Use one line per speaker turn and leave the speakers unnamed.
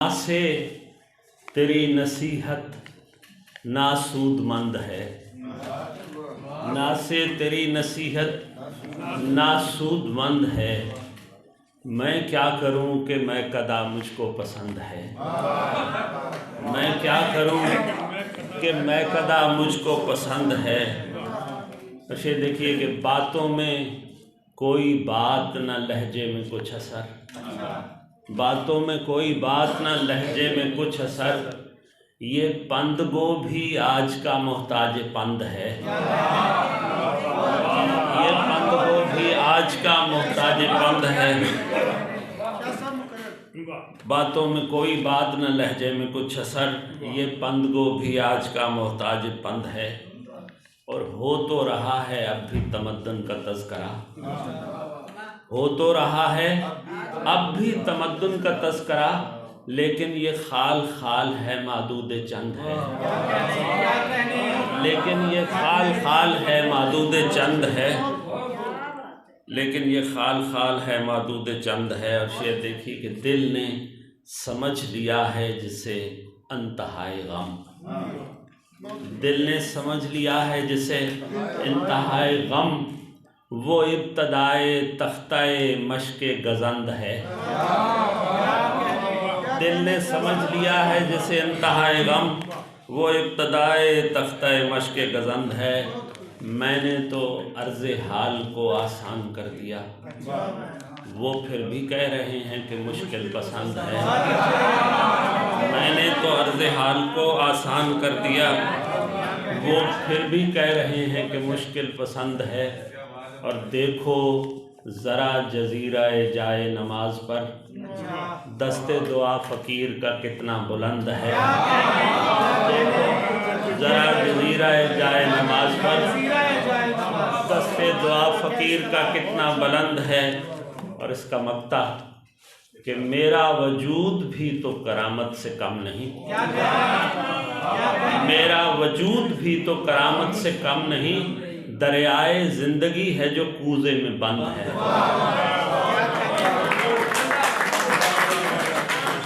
ना से तेरी नसीहत नासूदमंद है, ना से तेरी नसीहत नासूदमंद है। मैं क्या करूं कि मैं कदा मुझको पसंद है, मैं क्या करूं कि मैं कदा मुझको पसंद है। अच्छे देखिए कि बातों में कोई बात न लहजे में कुछ असर, बातों में कोई बात न लहजे में कुछ असर। ये पंद गो भी आज का मोहताज पंद है, ये पंद गो भी आज का मोहताज पंद है। बातों में कोई बात न लहजे में कुछ असर, ये पंद गो भी आज का मोहताज पंद है। और हो तो रहा है अब भी तमद्दुन का तज़किरा, हो तो रहा है अब भी तमद्दुन का तज़किरा, लेकिन ये खाल खाल है मादूद चंद है, लेकिन ये खाल खाल है मादूद चंद है, लेकिन ये खाल खाल है मादूद चंद है। और शेर देखिए कि दिल ने समझ लिया है जिसे इंतहाए गम, दिल ने समझ लिया है जिसे इंतहाए गम, वो इब्तदाए तख्ताए मश्के गज़ंद है। दिल ने समझ लिया है जिसे इंतहाए गम, वो इब्तदाए तख्ताए मश्के गज़ंद है। मैंने तो अर्ज़े हाल को आसान कर दिया, वो फिर भी कह रहे हैं कि मुश्किल पसंद है। मैंने तो अर्ज़े हाल को आसान कर दिया, वो फिर भी कह रहे हैं कि मुश्किल पसंद है। और देखो ज़रा जज़ीराए जाए नमाज पर दस्ते दुआ फ़कीर का कितना बुलंद है। देखो ज़रा जज़ीराए जाए नमाज पर दस्ते दुआ फ़कीर का कितना बुलंद है। और इसका मक्ता कि मेरा वजूद भी तो करामत से कम नहीं, मेरा वजूद भी तो करामत से कम नहीं, दरियाए ज़िंदगी है जो कूज़े में बंद है।